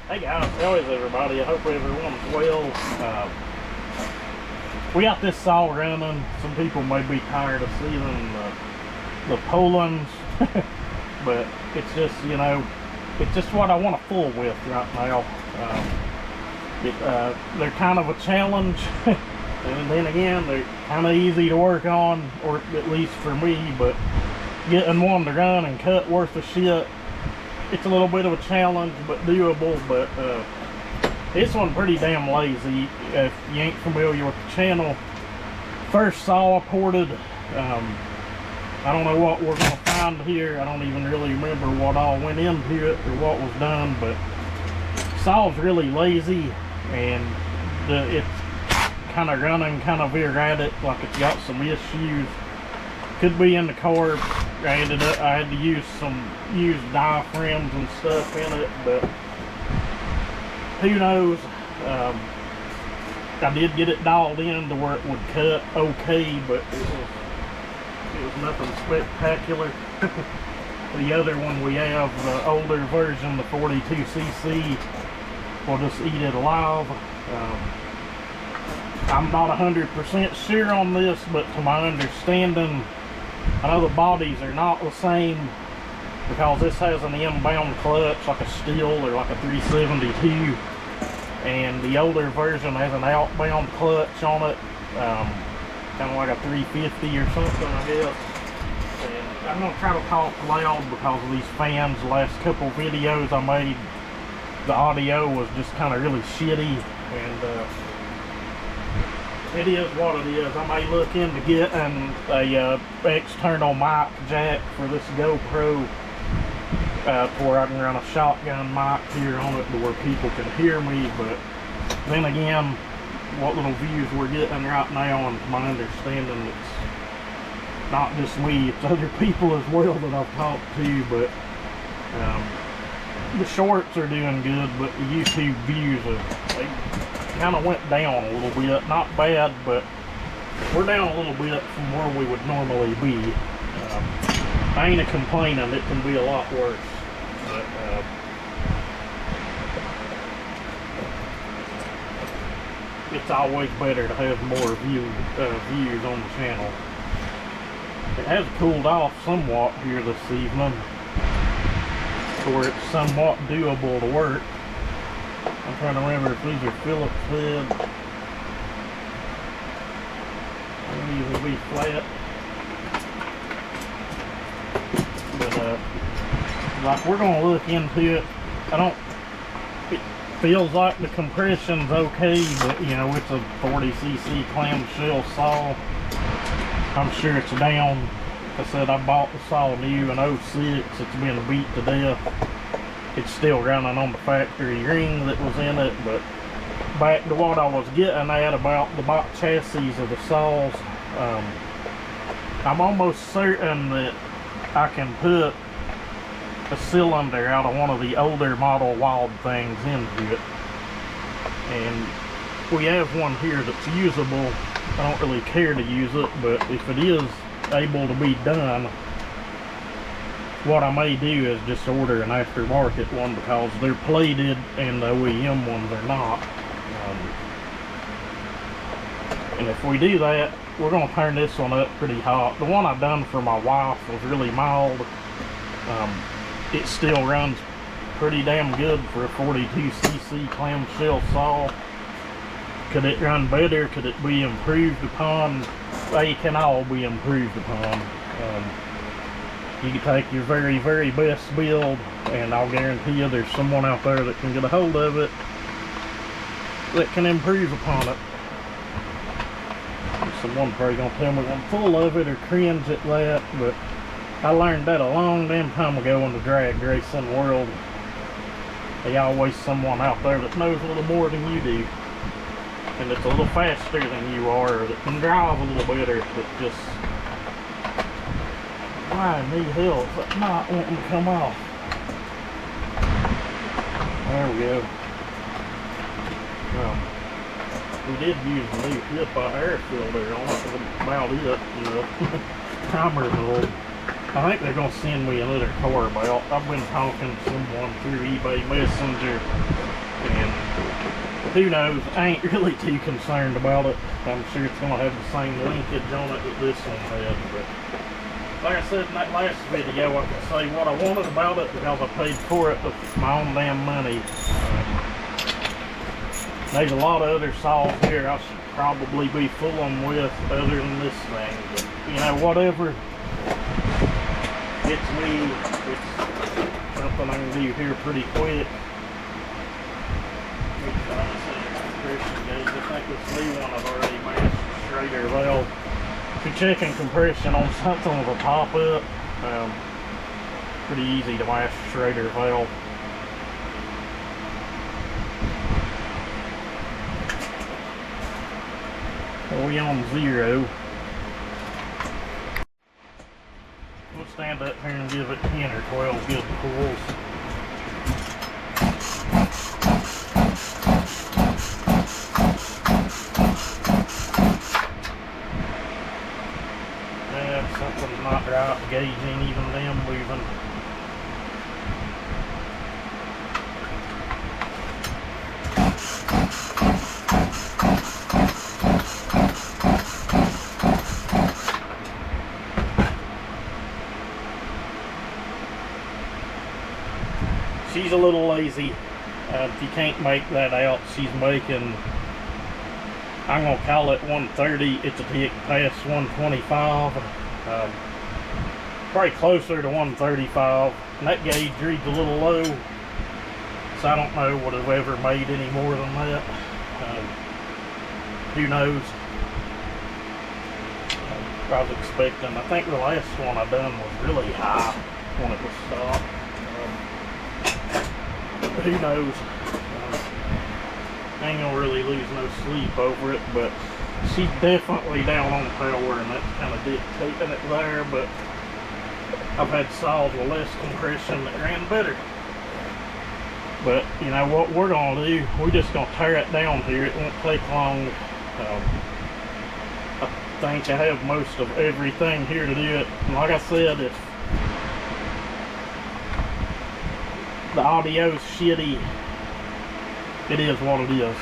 Hey guys, how is everybody? I hope everyone's well. We got this saw running. Some people may be tired of seeing the Poulans, but it's just, you know, it's just what I want to fool with right now. They're kind of a challenge, and then again, they're kind of easy to work on, or at least for me, but getting one to run and cut worth of shit, it's a little bit of a challenge, but doable. But this one pretty damn lazy. If you ain't familiar with the channel, first saw I ported. I don't know what we're gonna find here. I don't even really remember what all went into it or what was done, but saw's really lazy, and it's kind of running kind of erratic, like it's got some issues. Could be in the carb. I had to use some used diaphragms and stuff in it, but who knows. I did get it dialed in to where it would cut okay, but it was nothing spectacular. The other one we have, the older version, the 42cc, will just eat it alive. I'm not 100% sure on this, but to my understanding, I know the bodies are not the same, because this has an inbound clutch like a Steel or like a 372, and the older version has an outbound clutch on it, kind of like a 350 or something, I guess. And I'm going to try to talk loud because of these fans. The last couple videos I made, the audio was just kind of really shitty, and it is what it is. I may look into getting a external mic jack for this GoPro, to where I can run a shotgun mic here on it to where people can hear me. But then again, what little views we're getting right now, and to my understanding, it's not just me, it's other people as well that I've talked to. But the shorts are doing good, but the YouTube views they kind of went down a little bit. Not bad, but we're down a little bit from where we would normally be. I ain't complaining, it can be a lot worse, but it's always better to have more views on the channel. It has cooled off somewhat here this evening, to where it's somewhat doable to work. I'm trying to remember if these are Phillips head. They usually be flat. But like, we're gonna look into it. It feels like the compression's okay, but you know, it's a 40cc clamshell saw. I'm sure it's down. Like I said, I bought the saw new in 06. It's been beat to death. It's still running on the factory ring that was in it. But back to what I was getting at about the bot chassis of the saws, I'm almost certain that I can put a cylinder out of one of the older model Wild things into it, and we have one here that's usable. I don't really care to use it, but if it is able to be done, what I may do is just order an aftermarket one, because they're plated and the OEM ones are not. And if we do that, we're going to turn this one up pretty hot. The one I done for my wife was really mild. It still runs pretty damn good for a 42cc clamshell saw. Could it run better? Could it be improved upon? They can all be improved upon. You can take your very, very best build, and I'll guarantee you there's someone out there that can get a hold of it that can improve upon it. Someone probably gonna tell me I'm full of it or cringe at that, but I learned that a long damn time ago in the drag racing world. There's always someone out there that knows a little more than you do, and it's a little faster than you are, that can drive a little better, but just, why in the hell is that not wanting to come off? There we go. We did use a new hip air filter on it, but about it, you know. Timer's old. I think they're going to send me another carb out. I've been talking to someone through eBay Messenger Who knows? I ain't really too concerned about it. I'm sure it's going to have the same linkage on it that this one had. But like I said in that last video, I could say what I wanted about it because I paid for it with my own damn money. There's a lot of other saws here I should probably be fooling with other than this thing. But, you know, whatever gets me, it's something I can do here pretty quick. I think this new one I've already matched Schrader valve. If you're checking compression on something with a top up, pretty easy to match Schrader valve. We on 0. We'll stand up here and give it 10 or 12 good pulls. Something's not right, the gauge ain't even damn moving. She's a little lazy. If you can't make that out, she's making, I'm going to call it 130. It's a tick past 125. Probably closer to 135. And that gauge reads a little low. So I don't know what I've ever made any more than that. Who knows? I was expecting, I think the last one I done was really high when it was stopped. Who knows? I ain't gonna really lose no sleep over it, but she's definitely down on power, and that's kind of dictating it there. But I've had saws with less compression that ran better. But you know what we're gonna do? We're just gonna tear it down here. It won't take long. I think I have most of everything here to do it. And like I said, if the audio's shitty, it is what it is.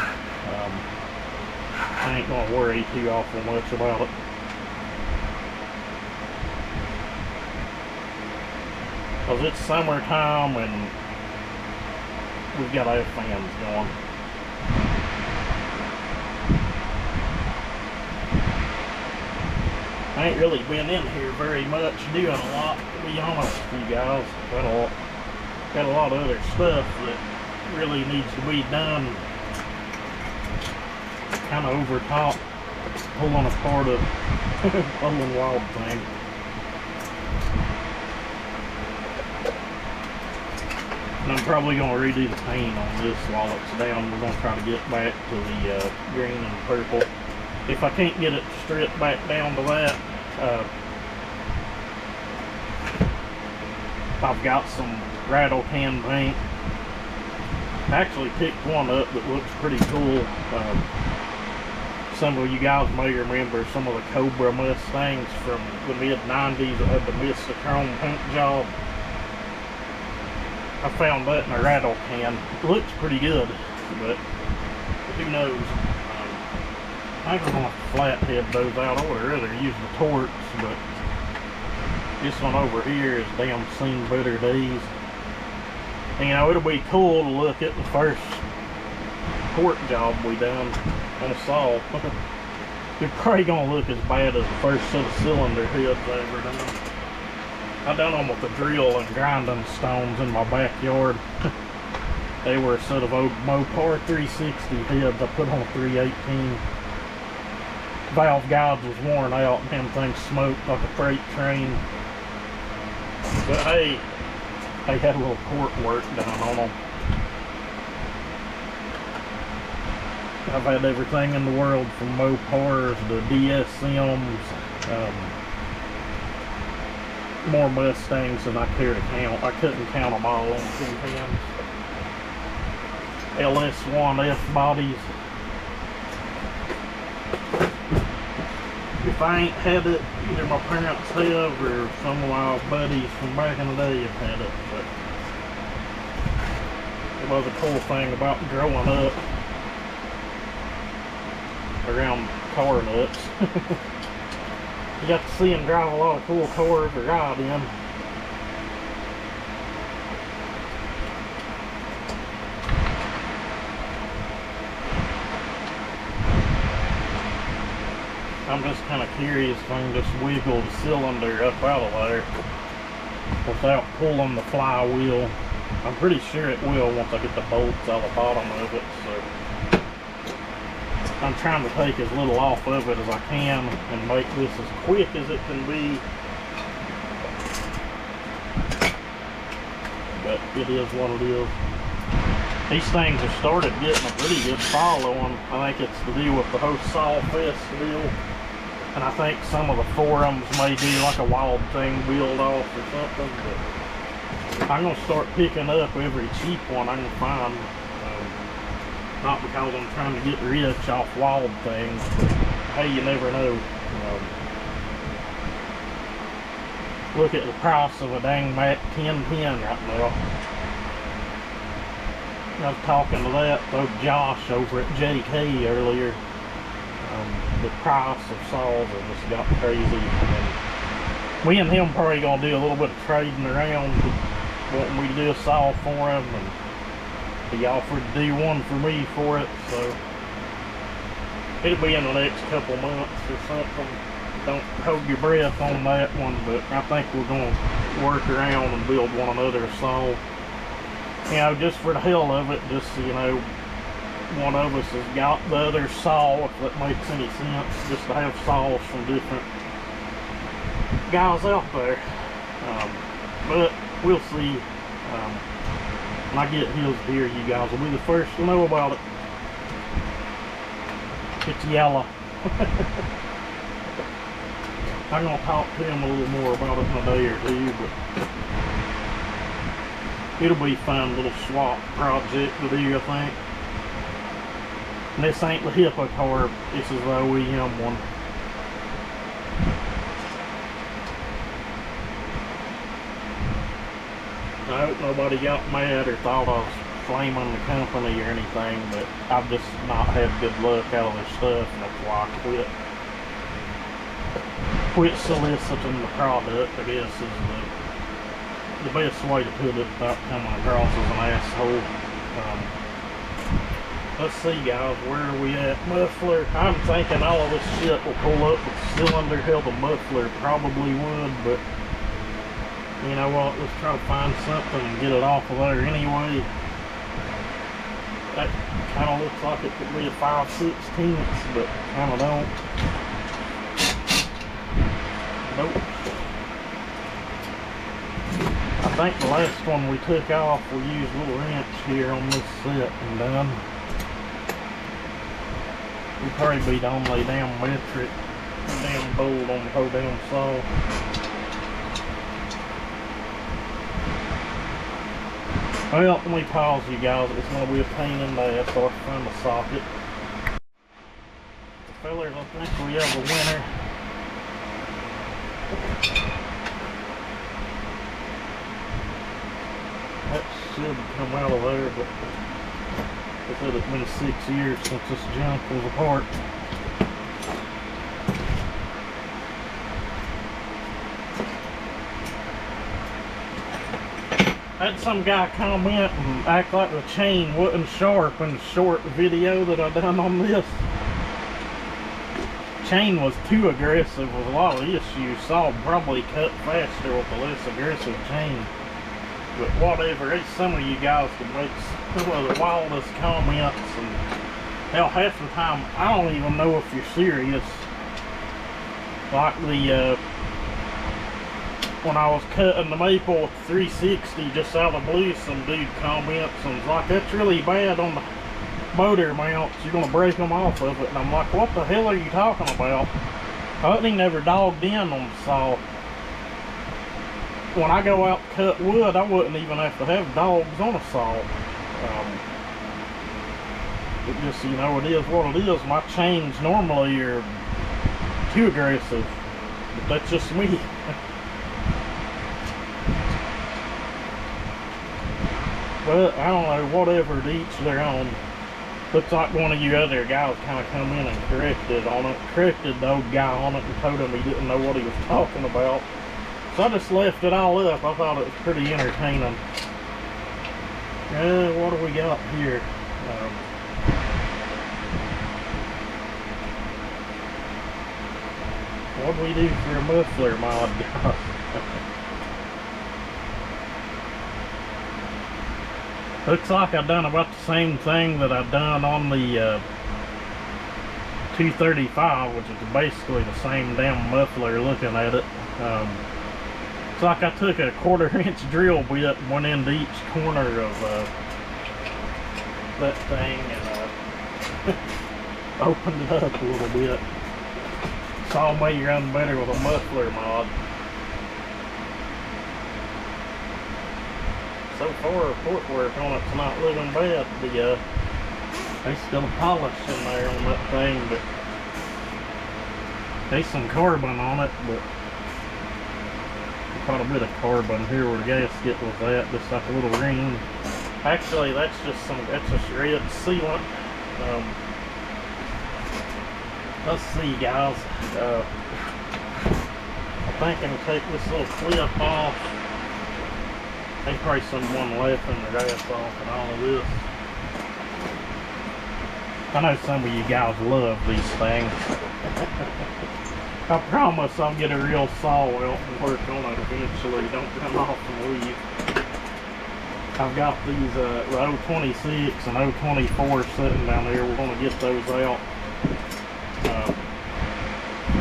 I ain't gonna worry too awful much about it. Cause it's summertime and we've got our fans going. I ain't really been in here very much doing a lot, to be honest with you guys. Got a lot of other stuff that really needs to be done. Kind of over top, pulling apart a pulling wild thing. And I'm probably going to redo the paint on this while it's down. We're going to try to get back to the green and purple. If I can't get it stripped back down to that, I've got some rattle can paint. I actually picked one up that looks pretty cool. Some of you guys may remember some of the Cobra Mustangs from the mid-90s that had the Mr. Chrome paint job. I found that in a rattle can. It looks pretty good, but who knows? I think I'm going to flathead those out. I would have rather used the torques, but this one over here is damn seen better days. And, you know, it'll be cool to look at the first torque job we done on a saw. It's probably going to look as bad as the first set of cylinder heads I ever done. I done them with the drill and grinding stones in my backyard. They were a set of old Mopar 360 heads I put on a 318. Valve guides was worn out and them things smoked like a freight train. But hey, they had a little torque work done on them. I've had everything in the world from Mopars to DSMs, more Mustangs than I care to count. I couldn't count them all on 2 hands. LS1F bodies. If I ain't had it, either my parents have or some of my buddies from back in the day have had it. But it was a cool thing about growing up. around car nuts. You got to see him drive a lot of cool cars to ride in. I'm just kind of curious if I can just wiggle the cylinder up out of there without pulling the flywheel. I'm pretty sure it will once I get the bolts out of the bottom of it, so I'm trying to take as little off of it as I can and make this as quick as it can be. But it is what it is. These things have started getting a pretty good following. I think it's to do with the whole Saw Fest deal. And I think some of the forums may do like a wild thing build off or something. But I'm going to start picking up every cheap one I can find. Not because I'm trying to get rich off wild things, but hey, you never know. Look at the price of a dang Mac 1010 right now. I was talking to that Josh over at JK earlier. The price of saws have just got crazy. And we and him probably gonna do a little bit of trading around, wanting me to do a saw for him, and he offered to do one for me for it, so it'll be in the next couple months or something. Don't hold your breath on that one, but I think we're gonna work around and build one another saw. You know, just for the hell of it, just so you know, one of us has got the other saw, if that makes any sense, just to have saws from different guys out there. But we'll see. When I get his here, you guys will be the first to know about it. It's yellow. I'm going to talk to him a little more about it in a day or two, but it'll be a fun little swap project to do, I think. And this ain't the HIPAA carb, this is the OEM one. I hope nobody got mad or thought I was flaming the company or anything, but I've just not had good luck out of their stuff, and that's why I quit soliciting the product, I guess is the best way to put it without coming across as an asshole. Let's see, guys, where are we at? Muffler. I'm thinking all of this shit will pull up with the cylinder. Hell, the muffler probably would, but you know what? Let's try to find something and get it off of there anyway. That kind of looks like it could be a 5/16, but kind of don't. Nope. I think the last one we took off, we used a little wrench here on this set and done. We'd probably be the only damn metric damn bolt on the whole damn saw. Well, let me pause you guys. It's going to be a pain in the ass, so I can find the socket. Fellers, I think we have a winner. That should come out of there, but it said it's been 6 years since this junk was apart. I had some guy comment and act like the chain wasn't sharp in the short video that I done on this. Chain was too aggressive with a lot of issues. Saw probably cut faster with a less aggressive chain. But whatever, it's some of you guys can make some of the wildest comments, and hell, half the time I don't even know if you're serious. Like the when I was cutting the maple with 360 just out of the blue, some dude comments and was like, that's really bad on the motor mounts, you're gonna break them off of it. And I'm like, what the hell are you talking about? I ain't never dogged in on the saw. When I go out to cut wood, I wouldn't even have to have dogs on a saw. It just, you know, it is what it is. My chains normally are too aggressive, but that's just me. But I don't know, whatever, to each their own. Looks like one of you other guys kind of come in and corrected the old guy on it and told him he didn't know what he was talking about. So I just left it all up. I thought it was pretty entertaining. What do we got here? What do we do for a muffler mod? Looks like I've done about the same thing that I've done on the 235, which is basically the same damn muffler looking at it. It's like I took a 1/4 inch drill bit and went into each corner of that thing and opened it up a little bit. Saw me run better with a muffler mod. So far, port work on it's not looking bad. There's still a polish in there on that thing, but there's some carbon on it, but quite a bit of carbon here where the gasket was at, just like a little ring. Actually, that's just red sealant. Let's see, guys. I think I can take this little clip off. There's probably someone left in the grass off and all of this. I know some of you guys love these things. I promise I'll get a real saw out and work on it eventually. Don't come off and leave. I've got these the 026 and 024 sitting down there. We're going to get those out.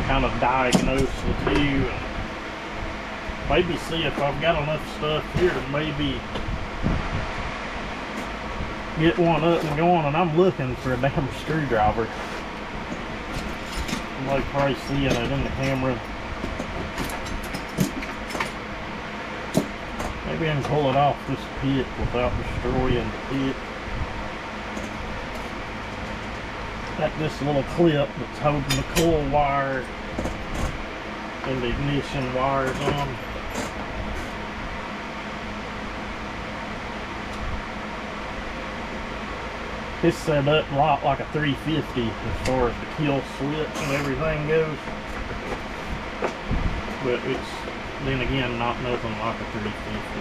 Kind of diagnose the two and maybe see if I've got enough stuff here to maybe get one up and going. And I'm looking for a damn screwdriver. You might probably seeing it in the camera. Maybe I can pull it off this pit without destroying the pit. Got this little clip that's holding the coil wire and the ignition wires on. It's set up a lot like a 350 as far as the kill switch and everything goes. But it's, then again, not nothing like a 350.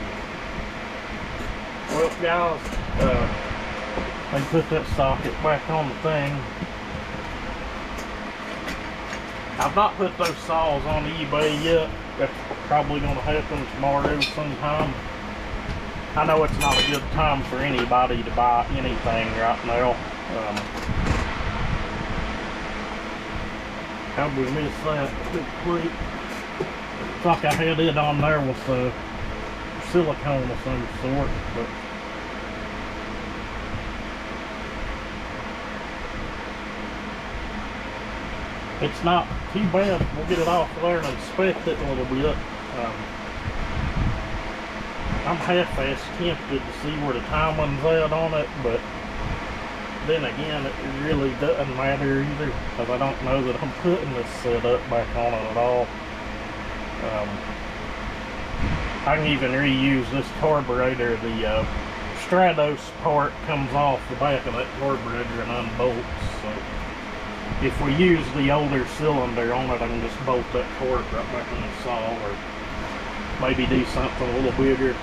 Well, guys, they put that socket back on the thing. I've not put those saws on eBay yet. That's probably going to happen tomorrow sometime. I know it's not a good time for anybody to buy anything right now. How did we miss that? Good plate. It's like I had it on there with silicone of some sort, but it's not too bad. We'll get it off there and inspect it a little bit. I'm half-assed tempted to see where the timing's at on it, but then again, it really doesn't matter either, because I don't know that I'm putting this setup back on it at all. I can even reuse this carburetor. The Stratos part comes off the back of that carburetor and unbolts. So if we use the older cylinder on it, I can just bolt that cord right back on the saw, or maybe do something a little bigger.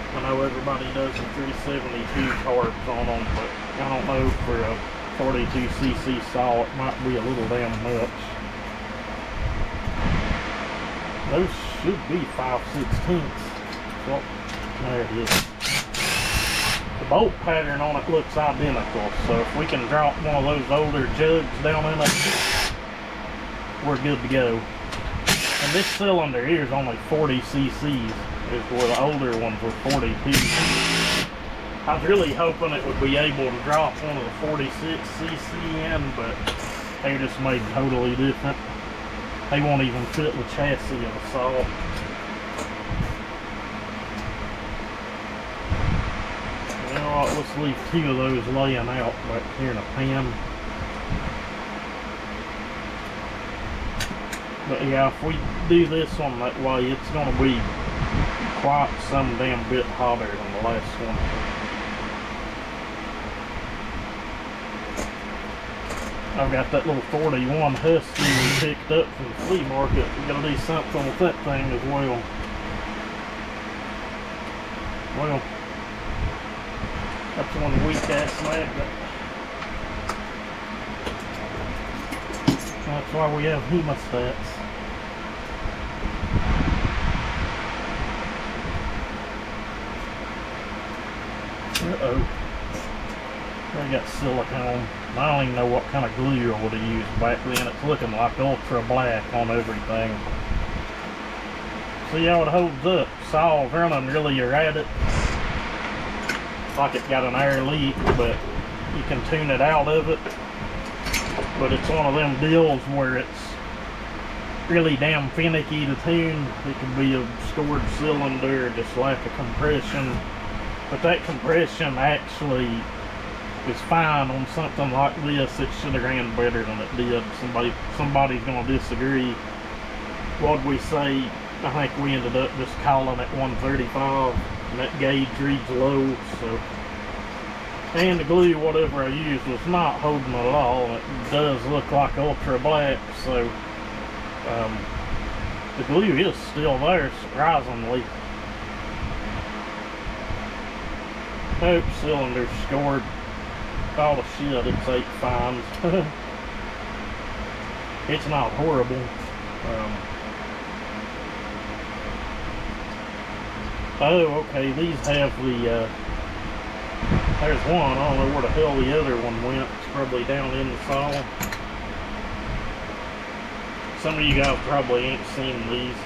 I know everybody does the 372 carbs on them, but I don't know, for a 42cc saw it might be a little damn much. Those should be 5/16. Well, there it is. The bolt pattern on it looks identical, so if we can drop one of those older jugs down in it, we're good to go. And this cylinder here is only 40 cc's, is where the older ones were 42. I was really hoping it would be able to drop one of the 46cc in, but they're just made totally different. They won't even fit the chassis of the saw. Alright, let's leave 2 of those laying out back here in a pan. But yeah, if we do this one that way, it's going to be quite some damn bit hotter than the last one. I've got that little 41 Husky we picked up from the flea market. We're gonna do something with that thing as well. Well, that's one weak ass magnet. That's why we have hemostats. Uh-oh. I got silicone. I don't even know what kind of glue I would have used back then. It's looking like ultra black on everything. See how it holds up. Saw running really erratic. Like it got an air leak, but you can tune it out of it. But it's one of them deals where it's really damn finicky to tune. It could be a scored cylinder, just lack of compression. But that compression actually is fine on something like this. It should have ran better than it did. Somebody's gonna disagree. What'd we say? I think we ended up just calling it 135, and that gauge reads low. So, and the glue, whatever I used, was not holding it at all. It does look like ultra black. So, the glue is still there, surprisingly. Nope, cylinder's scored. All the shit, it's 8 fines. It's not horrible. Oh, okay, these have the, there's one. I don't know where the hell the other one went. It's probably down in the saw. Some of you guys probably ain't seen these.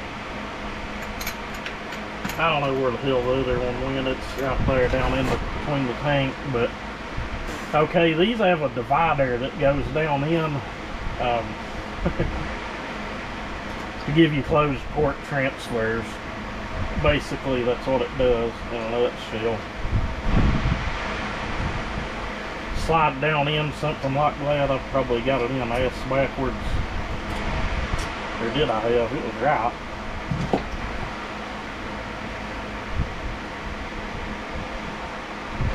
I don't know where the hell the other one went. It's right there down in between the tank, but okay, these have a divider that goes down in to give you closed port transfers. Basically, that's what it does in a nutshell. Slide down in something like that. I've probably got it in ass backwards. Or did I have? It was right.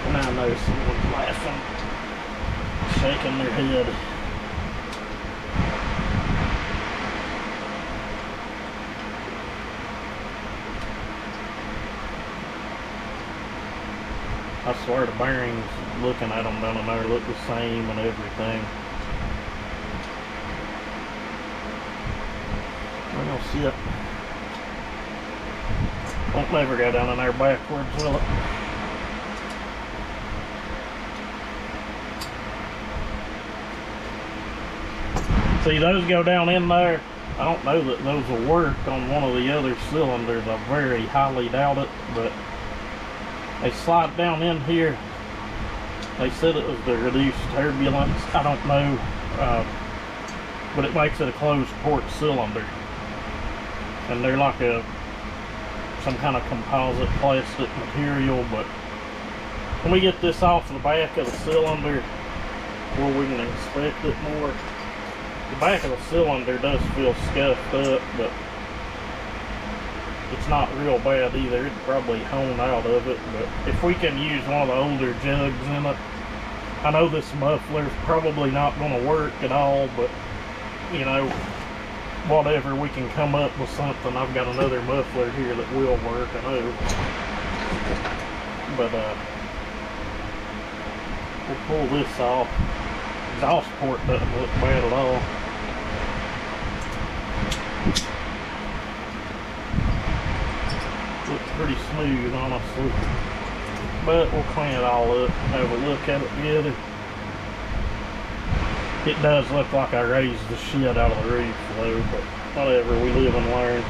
And I know someone's laughing, shaking their head. I swear the bearings, looking at them down in there, look the same and everything. Well, shit. Won't never go down in there backwards, will it? See, those go down in there. I don't know that those will work on one of the other cylinders. I very highly doubt it, but they slide down in here. They said it was to reduce turbulence. I don't know, but it makes it a closed port cylinder. And they're like some kind of composite plastic material. But when we get this off the back of the cylinder, where we can inspect it more, the back of the cylinder does feel scuffed up, but it's not real bad either. It'd probably hone out of it, but if we can use one of the older jugs in it, I know this muffler's probably not going to work at all, but you know, whatever, we can come up with something. I've got another muffler here that will work, I know. But we'll pull this off. Exhaust port doesn't look bad at all. Looks pretty smooth, honestly. But we'll clean it all up and have a look at it together. It does look like I raised the shit out of the roof though, but whatever, we live and learn.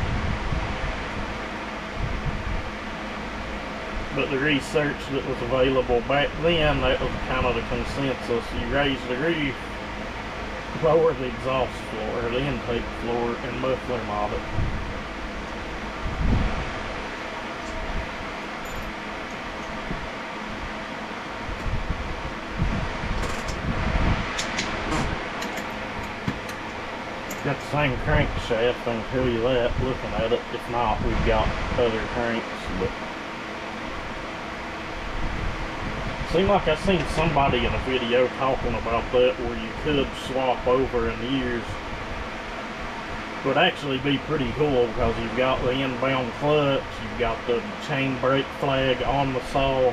But the research that was available back then, that was kind of the consensus. You raise the roof, lower the exhaust floor, or the intake floor, and muffler mod it. Got the same crankshaft, I can tell you that, looking at it. If not, we've got other cranks, but Seemed like I seen somebody in a video talking about that, where you could swap over in years. Would actually be pretty cool, because you've got the inbound clutch, you've got the chain brake flag on the saw.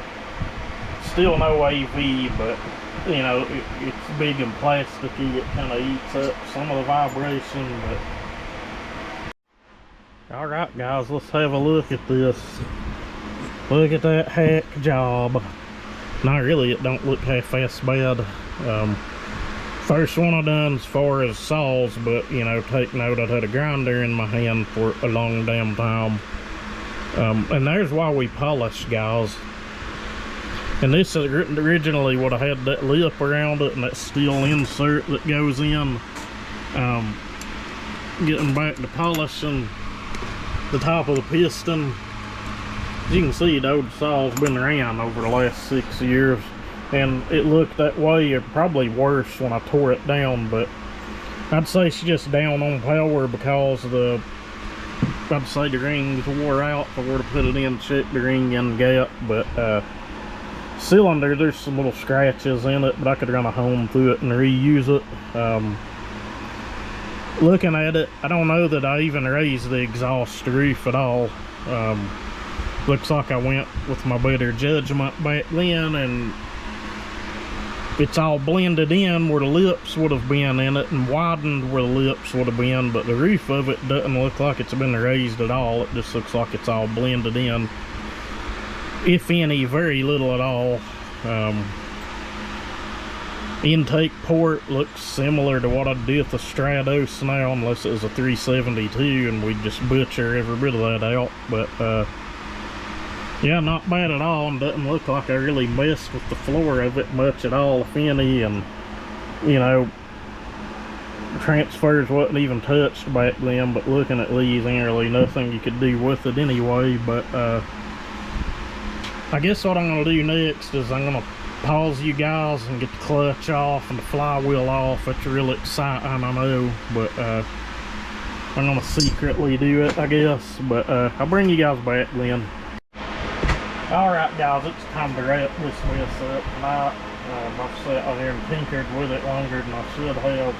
Still no AV, but you know, it's big and plasticky. It kind of eats up some of the vibration. But all right, guys, let's have a look at this. Look at that hack job. Not really, it don't look half-assed bad. First one I done as far as saws, but you know, take note, I've had a grinder in my hand for a long damn time. And there's why we polish, guys. And this is originally what I had, that lip around it and that steel insert that goes in. Getting back to polishing the top of the piston. As you can see, the old saw's been around over the last 6 years. And it looked that way, or probably worse when I tore it down, but I'd say it's just down on power because I'd say the rings wore out. If I were to put it in, check the ring in gap, but cylinder, there's some little scratches in it, but I could run a home through it and reuse it. Looking at it, I don't know that I even raised the exhaust roof at all. Looks like I went with my better judgment back then, and it's all blended in where the lips would have been in it, and widened where the lips would have been, but the roof of it doesn't look like it's been raised at all. It just looks like it's all blended in, if any, very little at all. Intake port looks similar to what I did with the Stratos now, unless it was a 372 and we'd just butcher every bit of that out. But yeah, not bad at all, and doesn't look like I really messed with the floor of it much at all, if any. And you know, transfers wasn't even touched back then, but looking at these, ain't really nothing you could do with it anyway. But I guess what I'm going to do next is I'm going to pause you guys and get the clutch off and the flywheel off. It's real exciting, I know, but I'm going to secretly do it, I guess. But I'll bring you guys back then. Alright guys, it's time to wrap this mess up tonight. I've sat out here and tinkered with it longer than I should have.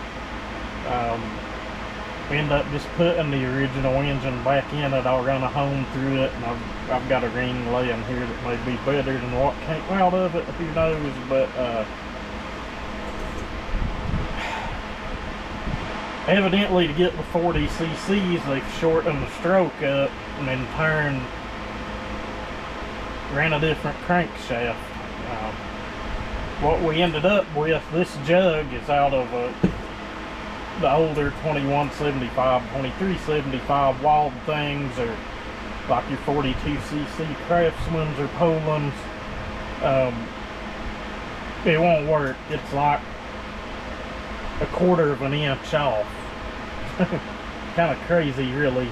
End up just putting the original engine back in it. I'll run a home through it, and I've got a ring laying here that may be better than what came out of it, who knows. But evidently, to get the 40 cc's, they've shortened the stroke up and in turn ran a different crankshaft. What we ended up with, this jug is out of the older 2175, 2375 wild things, or like your 42cc Craftsman's or Poulan's. It won't work. It's like a quarter of an inch off. Kind of crazy, really.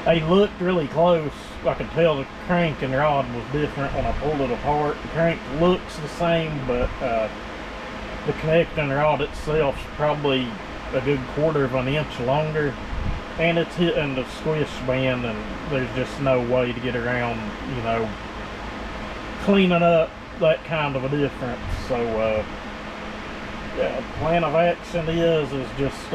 They looked really close. I could tell the crank and rod was different when I pulled it apart. The crank looks the same, but the connecting rod itself is probably a good quarter of an inch longer, and it's hitting the squish band, and there's just no way to get around, you know, cleaning up that kind of a difference. So yeah, plan of action is just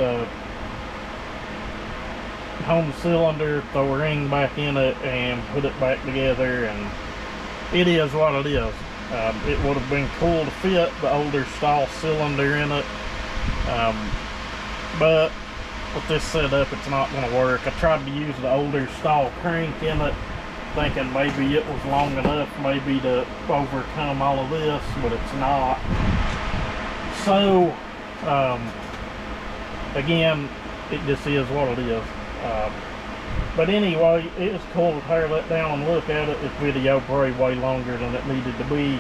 home cylinder, throw a ring back in it, and put it back together, and it is what it is. It would have been cool to fit the older style cylinder in it, but with this setup, it's not going to work. I tried to use the older style crank in it, thinking maybe it was long enough maybe to overcome all of this, but it's not. So again, it just is what it is. But anyway, it was cool to tear that down and look at it. This video probably way longer than it needed to be.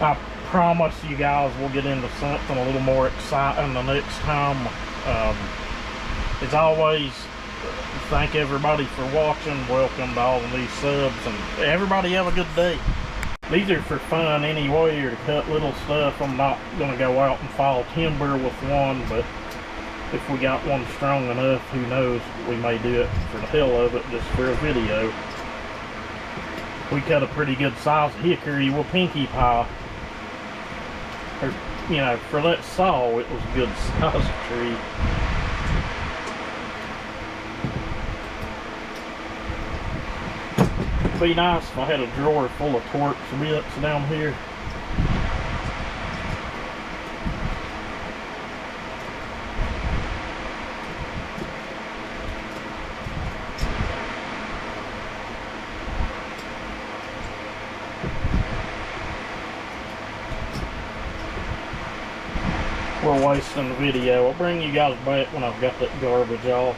I promise you guys we'll get into something a little more exciting the next time. As always, thank everybody for watching. Welcome to all the new subs, and everybody have a good day. These are for fun anyway, or to cut little stuff. I'm not going to go out and file timber with one, but if we got one strong enough, who knows, we may do it for the hell of it, just for a video. we cut a pretty good size of hickory. Well, pinky pie, or, you know, for that saw, it was a good size tree. It'd be nice if I had a drawer full of Torx bits down here. We're wasting the video. I'll bring you guys back when I've got that garbage off.